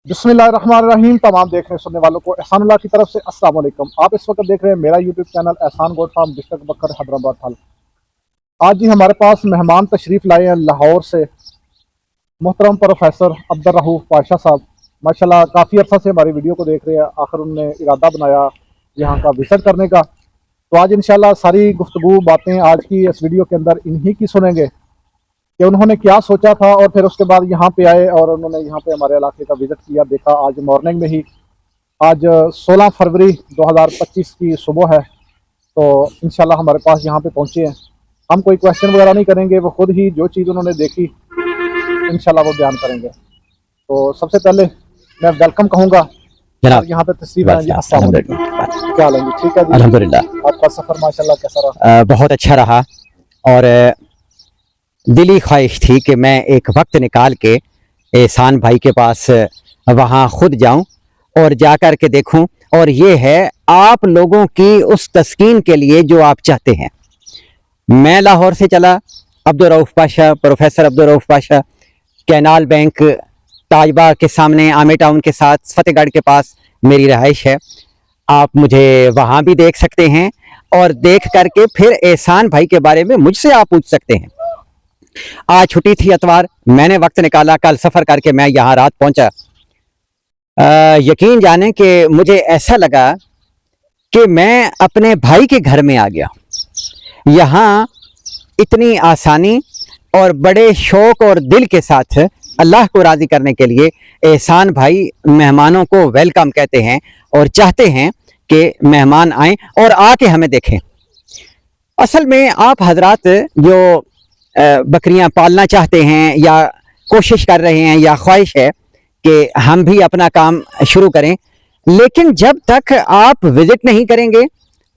बिस्मिल्लाहिर्रहमानिर्रहीम। तमाम देखने सुनने वालों को एहसानुल्लाह की तरफ से अस्सलाम वालेकुम। आप इस वक्त देख रहे हैं मेरा यूट्यूब चैनल एहसान गोट फार्म, डिस्ट्रिक्ट बकर, हैदराबाद हाल। आज जी हमारे पास मेहमान तशरीफ़ लाए हैं लाहौर से, मोहतरम प्रोफेसर अब्दुर्रऊफ पाशा साहब। माशाल्लाह काफ़ी अर्सा से हमारी वीडियो को देख रहे हैं, आखिर उन्होंने इरादा बनाया यहाँ का विज़िट करने का। तो आज इंशाल्लाह सारी गुफ्तगू बातें आज की इस वीडियो के अंदर इन्हीं की सुनेंगे कि उन्होंने क्या सोचा था और फिर उसके बाद यहाँ पे आए और उन्होंने यहाँ पे हमारे इलाके का विज़िट किया। देखा आज मॉर्निंग में ही, आज 16 फरवरी 2025 की सुबह है। तो इंशाल्लाह हमारे पास यहाँ पे पहुँचे हैं। हम कोई क्वेश्चन वगैरह नहीं करेंगे, वो खुद ही जो चीज़ उन्होंने देखी इंशाल्लाह वो बयान करेंगे। तो सबसे पहले मैं वेलकम कहूँगा यहाँ पे तशरीफ आए। क्या लेंगे? ठीक है जी, अल्हम्दुलिल्लाह। आपका सफ़र माशाल्लाह कैसा रहा? बहुत अच्छा रहा और दिली ख्वाहिश थी कि मैं एक वक्त निकाल के एहसान भाई के पास वहाँ खुद जाऊं और जा कर के देखूं। और ये है आप लोगों की उस तस्कीन के लिए जो आप चाहते हैं। मैं लाहौर से चला, Abdur Rauf Pasha, professor Abdur Rauf Pasha, canal bank ताजबा के सामने आमे टाउन के साथ फतेहगढ़ के पास मेरी रहाइश है। आप मुझे वहाँ भी देख सकते हैं और देख करके फिर एहसान भाई के बारे में मुझसे आप पूछ सकते हैं। आज छुट्टी थी इतवार, मैंने वक्त निकाला, कल सफ़र करके मैं यहाँ रात पहुँचा। यकीन जाने कि मुझे ऐसा लगा कि मैं अपने भाई के घर में आ गया। यहाँ इतनी आसानी और बड़े शौक़ और दिल के साथ अल्लाह को राज़ी करने के लिए एहसान भाई मेहमानों को वेलकम कहते हैं और चाहते हैं कि मेहमान आएँ और आके हमें देखें। असल में आप हजरात जो बकरियां पालना चाहते हैं या कोशिश कर रहे हैं या ख्वाहिश है कि हम भी अपना काम शुरू करें, लेकिन जब तक आप विज़िट नहीं करेंगे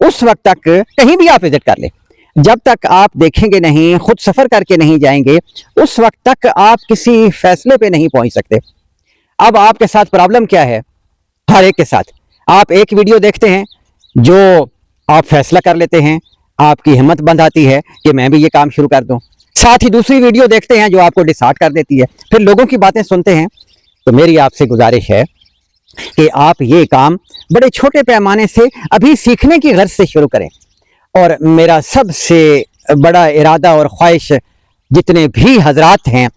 उस वक्त तक कहीं भी आप विज़िट कर लें, जब तक आप देखेंगे नहीं, खुद सफ़र करके नहीं जाएंगे, उस वक्त तक आप किसी फैसले पे नहीं पहुंच सकते। अब आपके साथ प्रॉब्लम क्या है? हर एक के साथ आप एक वीडियो देखते हैं जो आप फैसला कर लेते हैं, आपकी हिम्मत बंद आती है कि मैं भी ये काम शुरू कर दूं। साथ ही दूसरी वीडियो देखते हैं जो आपको डिसाइड कर देती है, फिर लोगों की बातें सुनते हैं। तो मेरी आपसे गुजारिश है कि आप ये काम बड़े छोटे पैमाने से अभी सीखने की गर्ज से शुरू करें। और मेरा सबसे बड़ा इरादा और ख्वाहिश, जितने भी हजरात हैं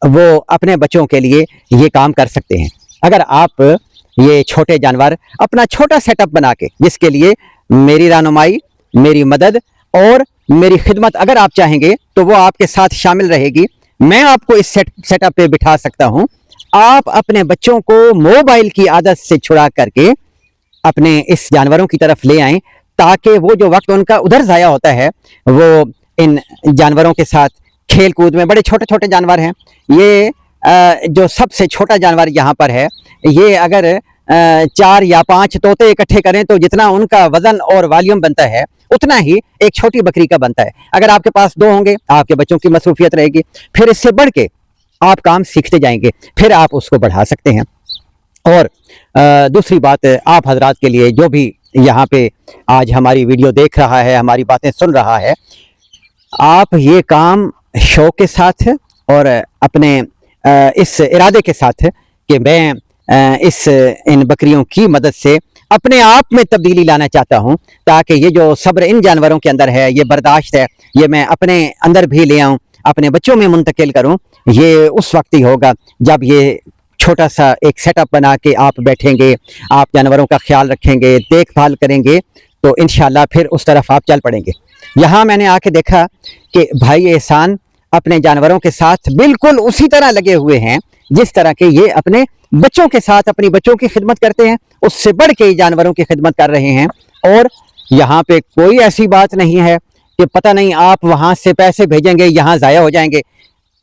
वो अपने बच्चों के लिए ये काम कर सकते हैं। अगर आप ये छोटे जानवर अपना छोटा सेटअप बना के, जिसके लिए मेरी रहनुमाई, मेरी मदद और मेरी खिदमत अगर आप चाहेंगे तो वो आपके साथ शामिल रहेगी। मैं आपको इस सेटअप पे बिठा सकता हूं। आप अपने बच्चों को मोबाइल की आदत से छुड़ा करके अपने इस जानवरों की तरफ ले आएं, ताकि वो जो वक्त उनका उधर ज़ाया होता है वो इन जानवरों के साथ खेल कूद में। बड़े छोटे छोटे जानवर हैं ये। जो सबसे छोटा जानवर यहाँ पर है, ये अगर 4 या 5 तोते इकट्ठे करें तो जितना उनका वजन और वॉल्यूम बनता है उतना ही एक छोटी बकरी का बनता है। अगर आपके पास 2 होंगे, आपके बच्चों की मसरूफियत रहेगी, फिर इससे बढ़ के आप काम सीखते जाएंगे, फिर आप उसको बढ़ा सकते हैं। और दूसरी बात, आप हजरात के लिए जो भी यहाँ पे आज हमारी वीडियो देख रहा है, हमारी बातें सुन रहा है, आप ये काम शौक़ के साथ और अपने इस इरादे के साथ कि मैं इन बकरियों की मदद से अपने आप में तब्दीली लाना चाहता हूं, ताकि ये जो सब्र इन जानवरों के अंदर है, ये बर्दाश्त है, ये मैं अपने अंदर भी ले आऊं, अपने बच्चों में मुंतकिल करूं। ये उस वक्त ही होगा जब ये छोटा सा एक सेटअप बना के आप बैठेंगे, आप जानवरों का ख्याल रखेंगे, देखभाल करेंगे, तो इंशाल्लाह फिर उस तरफ आप चल पड़ेंगे। यहाँ मैंने आके देखा कि भाई एहसान अपने जानवरों के साथ बिल्कुल उसी तरह लगे हुए हैं जिस तरह के ये अपने बच्चों के साथ अपनी बच्चों की खिदमत करते हैं, उससे बढ़ के जानवरों की खिदमत कर रहे हैं। और यहाँ पे कोई ऐसी बात नहीं है कि पता नहीं आप वहाँ से पैसे भेजेंगे यहाँ ज़ाया हो जाएंगे।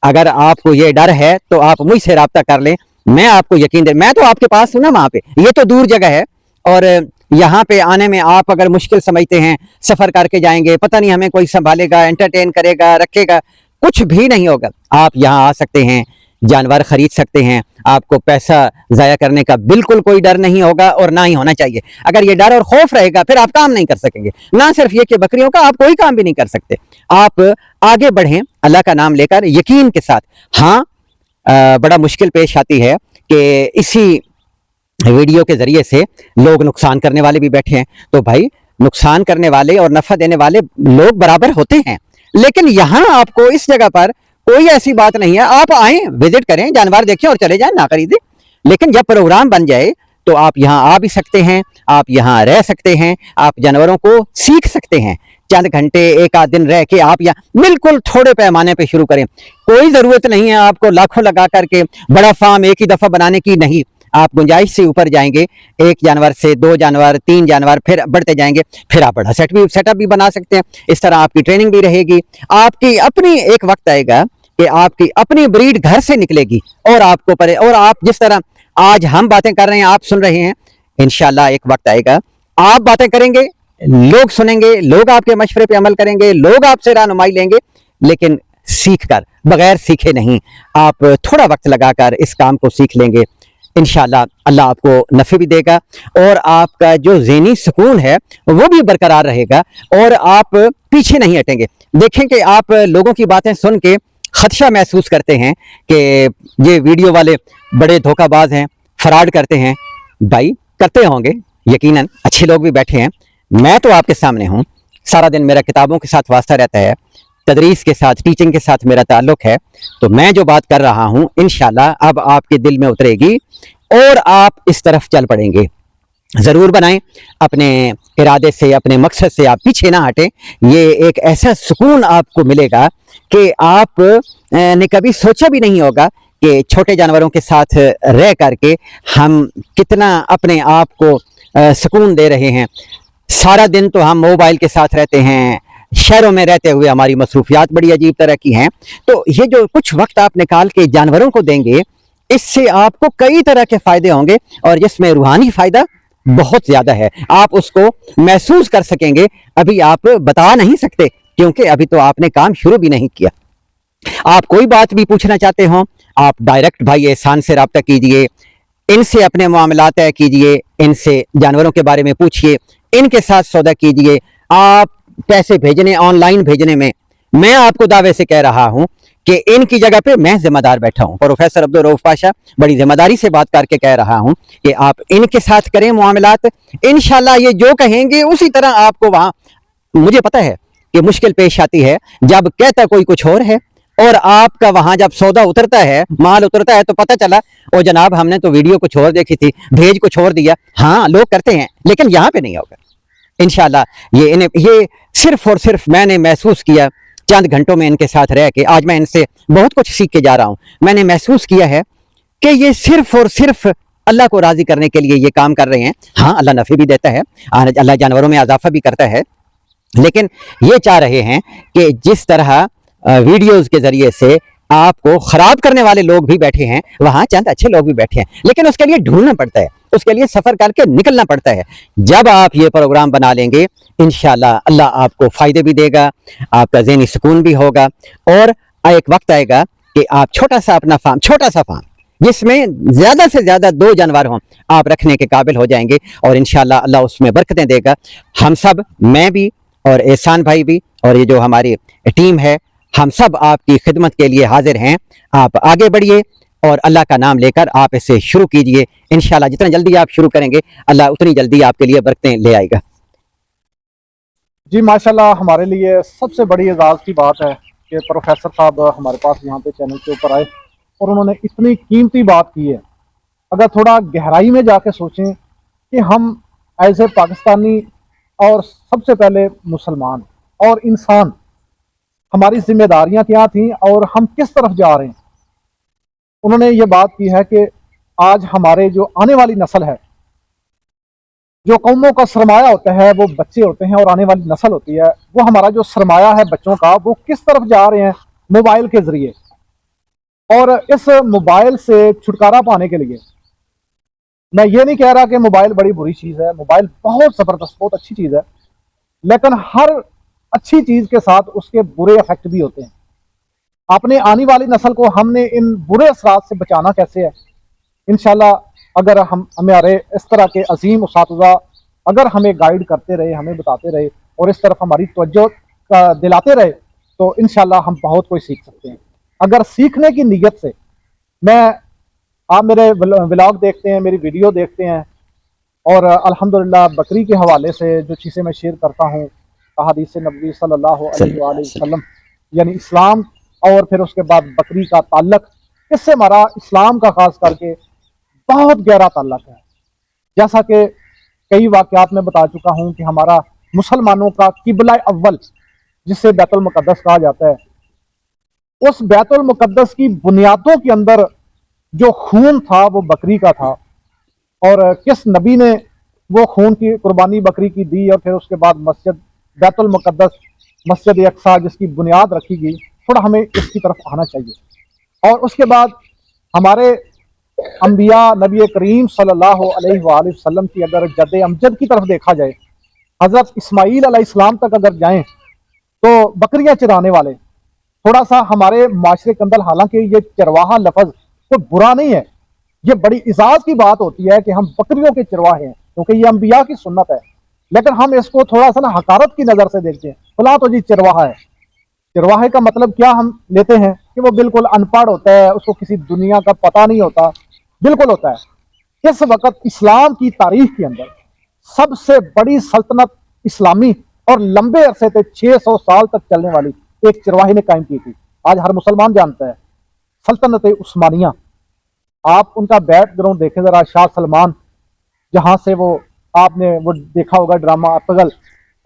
अगर आपको ये डर है तो आप मुझसे रब्ता कर लें, मैं आपको यकीन दे, मैं तो आपके पास हूँ ना वहाँ पे। ये तो दूर जगह है और यहाँ पे आने में आप अगर मुश्किल समझते हैं, सफ़र करके जाएंगे, पता नहीं हमें कोई संभालेगा, एंटरटेन करेगा, रखेगा, कुछ भी नहीं होगा। आप यहाँ आ सकते हैं, जानवर खरीद सकते हैं, आपको पैसा ज़ाया करने का बिल्कुल कोई डर नहीं होगा और ना ही होना चाहिए। अगर ये डर और खौफ रहेगा फिर आप काम नहीं कर सकेंगे। ना सिर्फ ये कि बकरियों का, आप कोई काम भी नहीं कर सकते। आप आगे बढ़ें अल्लाह का नाम लेकर, यकीन के साथ। हाँ, बड़ा मुश्किल पेश आती है कि इसी वीडियो के जरिए से लोग नुकसान करने वाले भी बैठे हैं। तो भाई नुकसान करने वाले और नफा देने वाले लोग बराबर होते हैं, लेकिन यहाँ आपको इस जगह पर कोई ऐसी बात नहीं है। आप आए, विजिट करें, जानवर देखें और चले जाएं, ना खरीदें। लेकिन जब प्रोग्राम बन जाए तो आप यहाँ आ भी सकते हैं, आप यहाँ रह सकते हैं, आप जानवरों को सीख सकते हैं। चंद घंटे एक आध दिन रह के आप यहाँ बिल्कुल थोड़े पैमाने पे शुरू करें। कोई ज़रूरत नहीं है आपको लाखों लगा करके बड़ा फार्म एक ही दफ़ा बनाने की, नहीं। आप गुंजाइश से ऊपर जाएंगे, 1 जानवर से 2 जानवर 3 जानवर, फिर बढ़ते जाएंगे, फिर आप बड़ा सेटअप भी बना सकते हैं। इस तरह आपकी ट्रेनिंग भी रहेगी। आपकी अपनी एक वक्त आएगा कि आपकी अपनी ब्रीड घर से निकलेगी और आपको परे, और आप जिस तरह आज हम बातें कर रहे हैं, आप सुन रहे हैं, इंशाल्लाह एक वक्त आएगा आप बातें करेंगे, लोग सुनेंगे, लोग आपके मशवरे पे अमल करेंगे, लोग आपसे रहनुमाई लेंगे, लेकिन सीख कर, बगैर सीखे नहीं। आप थोड़ा वक्त लगाकर इस काम को सीख लेंगे, इंशाल्लाह अल्लाह आपको नफ़े भी देगा और आपका जो ज़हनी सुकून है वो भी बरकरार रहेगा और आप पीछे नहीं हटेंगे। देखें कि आप लोगों की बातें सुन के खदशा महसूस करते हैं कि ये वीडियो वाले बड़े धोखाबाज हैं, फ्रॉड करते हैं। भाई करते होंगे, यकीनन अच्छे लोग भी बैठे हैं। मैं तो आपके सामने हूँ, सारा दिन मेरा किताबों के साथ वास्ता रहता है, तदरीस के साथ, टीचिंग के साथ मेरा ताल्लुक है। तो मैं जो बात कर रहा हूँ इंशाल्लाह अब आपके दिल में उतरेगी और आप इस तरफ चल पड़ेंगे। ज़रूर बनाएं, अपने इरादे से, अपने मकसद से आप पीछे ना हटें। ये एक ऐसा सुकून आपको मिलेगा कि आप ने कभी सोचा भी नहीं होगा कि छोटे जानवरों के साथ रह करके हम कितना अपने आप को सुकून दे रहे हैं। सारा दिन तो हम मोबाइल के साथ रहते हैं, शहरों में रहते हुए हमारी मसरूफियात बड़ी अजीब तरह की हैं। तो ये जो कुछ वक्त आप निकाल के जानवरों को देंगे, इससे आपको कई तरह के फ़ायदे होंगे और जिसमें रूहानी फ़ायदा बहुत ज़्यादा है। आप उसको महसूस कर सकेंगे, अभी आप बता नहीं सकते क्योंकि अभी तो आपने काम शुरू भी नहीं किया। आप कोई बात भी पूछना चाहते हो, आप डायरेक्ट भाई एहसान से रब्ता कीजिए, इनसे अपने मामलात तय कीजिए, इनसे जानवरों के बारे में पूछिए, इनके साथ सौदा कीजिए। आप पैसे भेजने, ऑनलाइन भेजने में मैं आपको दावे से कह रहा हूं कि इनकी जगह पे मैं जिम्मेदार बैठा हूं। प्रोफेसर अब्दुल रऊफ पाशा बड़ी जिम्मेदारी से बात करके कह रहा हूं कि आप इनके साथ करें मामलात। इंशाल्लाह ये जो कहेंगे उसी तरह आपको वहां, मुझे पता है कि मुश्किल पेश आती है जब कहता कोई कुछ और है और आपका वहां जब सौदा उतरता है, माल उतरता है, तो पता चला ओ जनाब हमने तो वीडियो कुछ और देखी थी, भेज कुछ और दिया। हाँ लोग करते हैं, लेकिन यहाँ पे नहीं होगा इंशाल्लाह। ये सिर्फ और सिर्फ मैंने महसूस किया चंद घंटों में इनके साथ रह के, आज मैं इनसे बहुत कुछ सीख के जा रहा हूँ। मैंने महसूस किया है कि ये सिर्फ और सिर्फ अल्लाह को राजी करने के लिए ये काम कर रहे हैं। हाँ अल्लाह नफ़े भी देता है, अल्लाह जानवरों में इजाफा भी करता है, लेकिन ये चाह रहे हैं कि जिस तरह वीडियोस के जरिए से आपको खराब करने वाले लोग भी बैठे हैं, वहाँ चंद अच्छे लोग भी बैठे हैं, लेकिन उसके लिए ढूंढना पड़ता है, उसके लिए सफ़र करके निकलना पड़ता है। जब आप ये प्रोग्राम बना लेंगे इंशाल्लाह अल्लाह आपको फ़ायदे भी देगा, आपका ज़हनी सुकून भी होगा और एक वक्त आएगा कि आप छोटा सा अपना फार्म, छोटा सा फार्म जिसमें ज़्यादा से ज़्यादा 2 जानवर हों, आप रखने के काबिल हो जाएंगे और इंशाल्लाह अल्लाह उसमें बरकतें देगा। हम सब, मैं भी और एहसान भाई भी और ये जो हमारी टीम है, हम सब आपकी खिदमत के लिए हाजिर हैं। आप आगे बढ़िए और अल्लाह का नाम लेकर आप इसे शुरू कीजिए। इंशाल्लाह जितना जल्दी आप शुरू करेंगे अल्लाह उतनी जल्दी आपके लिए बरकतें ले आएगा। जी माशाल्लाह, हमारे लिए सबसे बड़ी एजाज़ की बात है कि प्रोफेसर साहब हमारे पास यहाँ पे चैनल के ऊपर आए और उन्होंने इतनी कीमती बात की है। अगर थोड़ा गहराई में जाके सोचें कि हम एज ए पाकिस्तानी और सबसे पहले मुसलमान और इंसान, हमारी जिम्मेदारियां क्या थीं और हम किस तरफ जा रहे हैं। उन्होंने ये बात की है कि आज हमारे जो आने वाली नस्ल है, जो कौमों का सरमाया होता है वो बच्चे होते हैं और आने वाली नस्ल होती है, वो हमारा जो सरमाया है बच्चों का, वो किस तरफ जा रहे हैं मोबाइल के ज़रिए। और इस मोबाइल से छुटकारा पाने के लिए मैं ये नहीं कह रहा कि मोबाइल बड़ी बुरी चीज़ है, मोबाइल बहुत ज़बरदस्त, बहुत अच्छी चीज़ है, लेकिन हर अच्छी चीज़ के साथ उसके बुरे इफेक्ट भी होते हैं। अपने आने वाली नस्ल को हमने इन बुरे असरात से बचाना कैसे है, इंशाल्लाह अगर हमारे इस तरह के अजीम उस्ताद अगर हमें गाइड करते रहे, हमें बताते रहे और इस तरफ हमारी तवज्जो दिलाते रहे, तो इंशाल्लाह हम बहुत कुछ सीख सकते हैं। अगर सीखने की नीयत से मैं آپ میرے ولاگ دیکھتے ہیں, میری ویڈیو دیکھتے ہیں, اور الحمدللہ بکری کے حوالے سے جو چیزیں میں شیئر کرتا ہوں احادیث نبوی صلی اللہ علیہ وآلہ وسلم, یعنی اسلام اور پھر اس کے بعد بکری کا تعلق, اس سے ہمارا اسلام کا خاص کر کے بہت گہرا تعلق ہے. جیسا کہ کئی واقعات میں بتا چکا ہوں کہ ہمارا مسلمانوں کا قبلہ اول جسے بیت المقدس کہا جاتا ہے, اس بیت المقدس کی بنیادوں کے اندر جو خون تھا وہ بکری کا تھا, اور کس نبی نے وہ خون کی قربانی بکری کی دی, اور پھر اس کے بعد مسجد بیت المقدس, مسجد اقصی جس کی بنیاد رکھی گئی. تھوڑا ہمیں اس کی طرف آنا چاہیے. اور اس کے بعد ہمارے انبیاء نبی کریم صلی اللہ علیہ وآلہ وسلم کی اگر جد امجد کی طرف دیکھا جائے, حضرت اسماعیل علیہ السلام تک اگر جائیں تو بکریاں چرانے والے, تھوڑا سا ہمارے معاشرے کے اندر, حالانکہ یہ چرواہا لفظ کوئی برا نہیں ہے, یہ بڑی اعزاز کی بات ہوتی ہے کہ ہم بکریوں کے چرواہے ہیں, کیونکہ یہ انبیاء کی سنت ہے, لیکن ہم اس کو تھوڑا سا نا حقارت کی نظر سے دیکھتے ہیں. فلاں تو جی چرواہا ہے. چرواہے کا مطلب کیا ہم لیتے ہیں کہ وہ بالکل ان پڑھ ہوتا ہے, اس کو کسی دنیا کا پتہ نہیں ہوتا. بالکل ہوتا ہے. اس وقت اسلام کی تاریخ کے اندر سب سے بڑی سلطنت اسلامی اور لمبے عرصے سے 600 سال تک چلنے والی ایک چرواہے نے قائم کی تھی. آج ہر مسلمان جانتا ہے, سلطنت عثمانیہ. آپ ان کا بیک گراؤنڈ دیکھیں ذرا, شاہ سلمان, جہاں سے وہ آپ نے وہ دیکھا ہوگا ڈرامہ ارطغرل,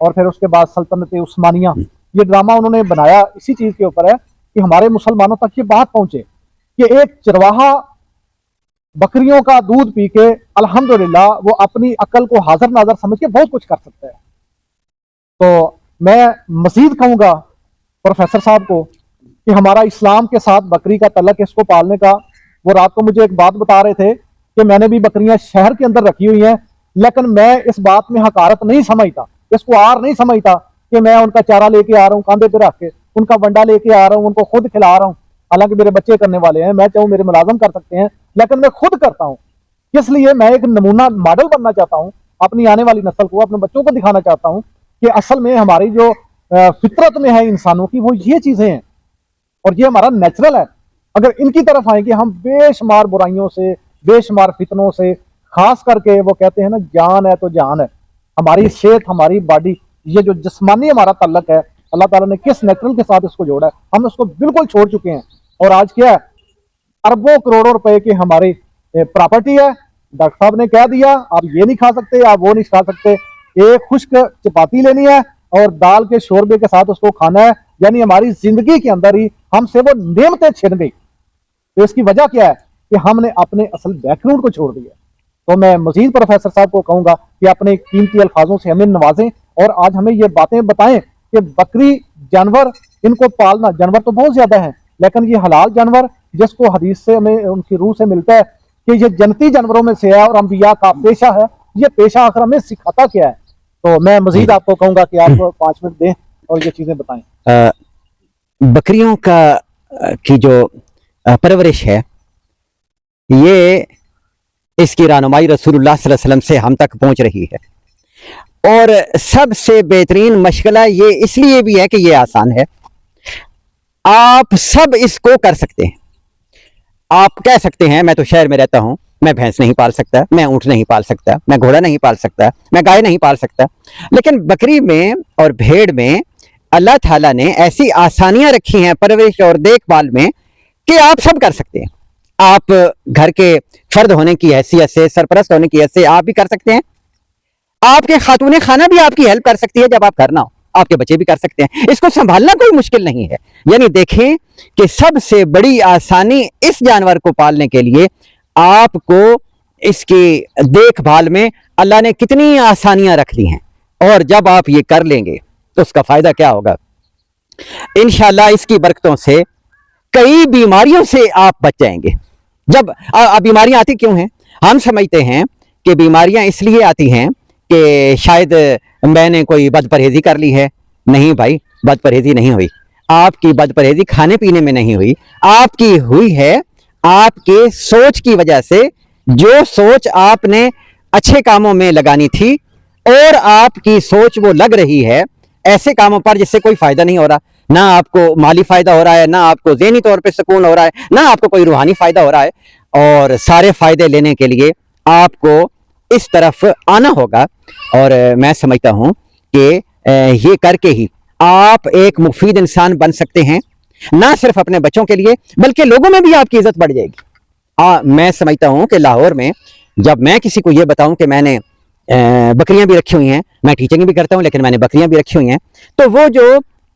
اور پھر اس کے بعد سلطنت عثمانیہ. یہ ڈرامہ انہوں نے بنایا اسی چیز کے اوپر ہے کہ ہمارے مسلمانوں تک یہ بات پہنچے کہ ایک چرواہا بکریوں کا دودھ پی کے الحمدللہ وہ اپنی عقل کو حاضر ناظر سمجھ کے بہت کچھ کر سکتا ہے. تو میں مزید کہوں گا پروفیسر صاحب کو کہ ہمارا اسلام کے ساتھ بکری کا تعلق, اس کو پالنے کا. وہ رات کو مجھے ایک بات بتا رہے تھے کہ میں نے بھی بکریاں شہر کے اندر رکھی ہوئی ہیں, لیکن میں اس بات میں حقارت نہیں سمجھتا, اس کو آر نہیں سمجھتا کہ میں ان کا چارہ لے کے آ رہا ہوں کاندھے پہ رکھ کے, ان کا ونڈا لے کے آ رہا ہوں, ان کو خود کھلا رہا ہوں. حالانکہ میرے بچے کرنے والے ہیں, میں چاہوں میرے ملازم کر سکتے ہیں, لیکن میں خود کرتا ہوں. اس لیے میں ایک نمونہ ماڈل بننا چاہتا ہوں اپنی آنے والی نسل کو, اپنے بچوں کو دکھانا چاہتا ہوں کہ اصل میں ہماری جو فطرت میں ہے انسانوں کی, وہ یہ چیزیں ہیں اور یہ ہمارا نیچرل ہے. اگر ان کی طرف آئیں گے ہم بے شمار برائیوں سے, بے شمار فتنوں سے, خاص کر کے وہ کہتے ہیں نا جان ہے تو جہان ہے, ہماری صحت, ہماری باڈی, یہ جو جسمانی ہمارا تعلق ہے, اللہ تعالیٰ نے کس نیچرل کے ساتھ اس کو جوڑا ہے, ہم اس کو بالکل چھوڑ چکے ہیں. اور آج کیا ہے, اربوں کروڑوں روپے کی ہماری پراپرٹی ہے. ڈاکٹر صاحب نے کہہ دیا آپ یہ نہیں کھا سکتے, آپ وہ نہیں کھا سکتے, ایک خشک چپاتی لینی ہے اور دال کے شوربے کے ساتھ اس کو کھانا ہے. یعنی ہماری زندگی کے اندر ہی ہم سے وہ نعمتیں چھن گئی. تو اس کی وجہ کیا ہے کہ ہم نے اپنے اصل بیک گراؤنڈ کو چھوڑ دیا. تو میں مزید پروفیسر صاحب کو کہوں گا کہ اپنے قیمتی الفاظوں سے ہمیں نوازیں, اور آج ہمیں یہ باتیں بتائیں کہ بکری جانور, ان کو پالنا, جانور تو بہت زیادہ ہیں لیکن یہ حلال جانور جس کو حدیث سے ہمیں ان کی روح سے ملتا ہے کہ یہ جنتی جانوروں میں سے ہے اور انبیاء کا پیشہ ہے, یہ پیشہ آخر ہمیں سکھاتا کیا ہے. تو میں مزید آپ کو کہوں گا کہ آپ 5 منٹ دیں اور یہ چیزیں بتائیں. بکریوں کی جو پرورش ہے, یہ اس کی رہنمائی رسول اللہ صلی اللہ علیہ وسلم سے ہم تک پہنچ رہی ہے, اور سب سے بہترین مشغلہ یہ اس لیے بھی ہے کہ یہ آسان ہے, آپ سب اس کو کر سکتے ہیں. آپ کہہ سکتے ہیں میں تو شہر میں رہتا ہوں, میں بھینس نہیں پال سکتا, میں اونٹ نہیں پال سکتا, میں گھوڑا نہیں پال سکتا, میں گائے نہیں پال سکتا, لیکن بکری میں اور بھیڑ میں اللہ تعالیٰ نے ایسی آسانیاں رکھی ہیں پرورش اور دیکھ بھال میں کہ آپ سب کر سکتے ہیں. آپ گھر کے فرد ہونے کی حیثیت سے, سرپرست ہونے کی حیثیت سے آپ بھی کر سکتے ہیں. آپ کے خاتون خانہ بھی آپ کی ہیلپ کر سکتی ہے جب آپ گھر نہ ہو, آپ کے بچے بھی کر سکتے ہیں. اس کو سنبھالنا کوئی مشکل نہیں ہے. یعنی دیکھیں کہ سب سے بڑی آسانی اس جانور کو پالنے کے لیے آپ کو اس کی دیکھ بھال میں اللہ نے کتنی آسانیاں رکھ دی ہیں, اور جب آپ یہ کر لیں گے تو اس کا فائدہ کیا ہوگا. انشاءاللہ اس کی برکتوں سے کئی بیماریوں سے آپ بچ جائیں گے. جب بیماریاں آتی کیوں ہیں؟ ہم سمجھتے ہیں کہ بیماریاں اس لیے آتی ہیں کہ شاید میں نے کوئی بد پرہیزی کر لی ہے. نہیں بھائی, بد پرہیزی نہیں ہوئی. آپ کی بد پرہیزی کھانے پینے میں نہیں ہوئی, آپ کی ہوئی ہے آپ کے سوچ کی وجہ سے. جو سوچ آپ نے اچھے کاموں میں لگانی تھی اور آپ کی سوچ وہ لگ رہی ہے ایسے کاموں پر جس سے کوئی فائدہ نہیں ہو رہا, نہ آپ کو مالی فائدہ ہو رہا ہے, نہ آپ کو ذہنی طور پہ سکون ہو رہا ہے, نہ آپ کو کوئی روحانی فائدہ ہو رہا ہے. اور سارے فائدے لینے کے لیے آپ کو اس طرف آنا ہوگا. اور میں سمجھتا ہوں کہ یہ کر کے ہی آپ ایک مفید انسان بن سکتے ہیں, نہ صرف اپنے بچوں کے لیے بلکہ لوگوں میں بھی آپ کی عزت بڑھ جائے گی. میں سمجھتا ہوں کہ لاہور میں جب میں کسی کو یہ بتاؤں کہ میں نے بکریاں بھی رکھی ہوئی ہیں, میں ٹیچنگ بھی کرتا ہوں لیکن میں نے بکریاں بھی رکھی ہوئی ہیں, تو وہ جو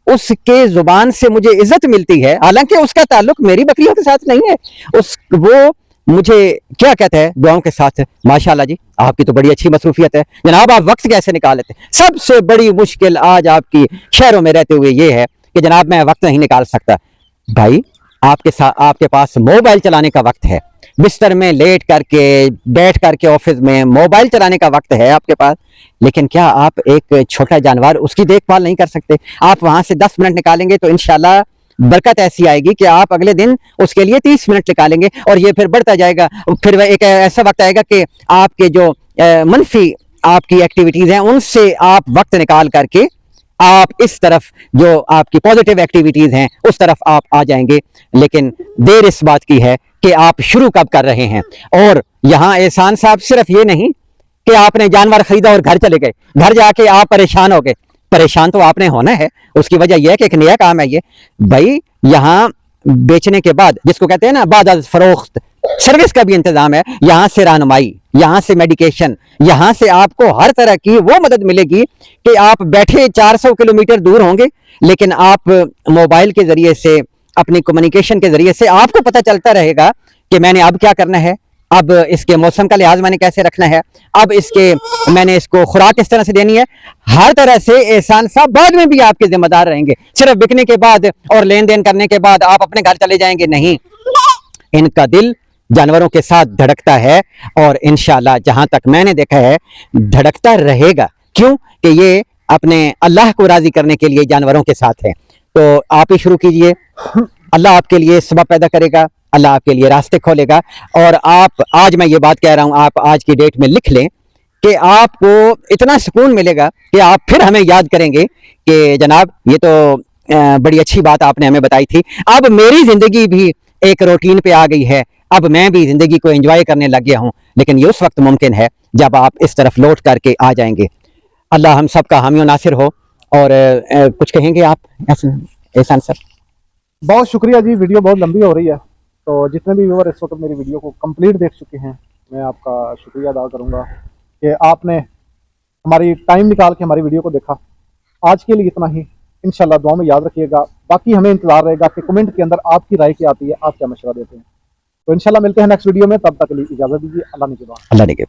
اس کے زبان سے مجھے عزت ملتی ہے, حالانکہ اس کا تعلق میری بکریوں کے ساتھ نہیں ہے, وہ مجھے کیا کہتا ہے دعاؤں کے ساتھ, ماشاءاللہ جی آپ کی تو بڑی اچھی مصروفیت ہے جناب, آپ وقت کیسے نکال لیتے ہیں. سب سے بڑی مشکل آج آپ کی شہروں میں رہتے ہوئے یہ ہے کہ جناب میں وقت نہیں نکال سکتا. بھائی آپ کے پاس موبائل چلانے کا وقت ہے, بستر میں لیٹ کر کے بیٹھ کر کے آفس میں موبائل چلانے کا وقت ہے آپ کے پاس, لیکن کیا آپ ایک چھوٹا جانور اس کی دیکھ بھال نہیں کر سکتے؟ آپ وہاں سے 10 منٹ نکالیں گے تو انشاءاللہ برکت ایسی آئے گی کہ آپ اگلے دن اس کے لیے 30 منٹ نکالیں گے, اور یہ پھر بڑھتا جائے گا. پھر ایک ایسا وقت آئے گا کہ آپ کے جو منفی آپ کی ایکٹیویٹیز ہیں ان سے آپ وقت نکال کر کے آپ اس طرف جو آپ کی پازیٹیو ایکٹیویٹیز ہیں اس طرف آپ آ جائیں گے. لیکن دیر اس بات کی ہے کہ آپ شروع کب کر رہے ہیں. اور یہاں احسان صاحب صرف یہ نہیں کہ آپ نے جانور خریدا اور گھر چلے گئے, گھر جا کے آپ پریشان ہو گئے. پریشان تو آپ نے ہونا ہے, اس کی وجہ یہ ہے کہ ایک نیا کام ہے یہ. بھائی یہاں بیچنے کے بعد, جس کو کہتے ہیں نا بعد از فروخت, سروس کا بھی انتظام ہے. یہاں سے رہنمائی, یہاں سے میڈیکیشن, یہاں سے آپ کو ہر طرح کی وہ مدد ملے گی کہ آپ بیٹھے 400 کلومیٹر دور ہوں گے لیکن آپ موبائل کے ذریعے سے, اپنی کمیونیکیشن کے ذریعے سے آپ کو پتہ چلتا رہے گا کہ میں نے اب کیا کرنا ہے, اب اس کے موسم کا لحاظ میں نے کیسے رکھنا ہے, اب میں نے اس کو خوراک کس طرح سے دینی ہے. ہر طرح سے احسان صاحب بعد میں بھی آپ کے ذمہ دار رہیں گے. صرف بکنے کے بعد اور لین دین کرنے کے بعد آپ اپنے گھر چلے جائیں گے نہیں, ان کا دل جانوروں کے ساتھ دھڑکتا ہے اور انشاءاللہ جہاں تک میں نے دیکھا ہے دھڑکتا رہے گا. کیوں کہ یہ اپنے اللہ کو راضی کرنے کے لیے جانوروں کے ساتھ ہے. تو آپ ہی شروع کیجئے, اللہ آپ کے لیے سبب پیدا کرے گا, اللہ آپ کے لیے راستے کھولے گا. اور آپ آج میں یہ بات کہہ رہا ہوں, آپ آج کی ڈیٹ میں لکھ لیں کہ آپ کو اتنا سکون ملے گا کہ آپ پھر ہمیں یاد کریں گے کہ جناب یہ تو بڑی اچھی بات آپ نے ہمیں بتائی تھی. اب میری زندگی بھی ایک روٹین پہ آ گئی ہے, اب میں بھی زندگی کو انجوائے کرنے لگ گیا ہوں. لیکن یہ اس وقت ممکن ہے جب آپ اس طرف لوٹ کر کے آ جائیں گے. اللہ ہم سب کا حامی و ناصر ہو. اور کچھ کہیں گے آپ احسان صاحب؟ بہت شکریہ جی, ویڈیو بہت لمبی ہو رہی ہے, تو جتنے بھی ویور اس وقت میری ویڈیو کو کمپلیٹ دیکھ چکے ہیں میں آپ کا شکریہ ادا کروں گا کہ آپ نے ہماری ٹائم نکال کے ہماری ویڈیو کو دیکھا. آج کے لیے اتنا ہی, انشاءاللہ دعا میں یاد رکھیے گا. باقی ہمیں انتظار رہے گا کہ کمنٹ کے اندر آپ کی رائے کیا آتی ہے, آپ کیا مشورہ دیتے ہیں. تو انشاءاللہ ملتے ہیں نیکسٹ ویڈیو میں, تب تک کے لیے اجازت دیجیے. اللہ نے کے بعد. اللہ نے کے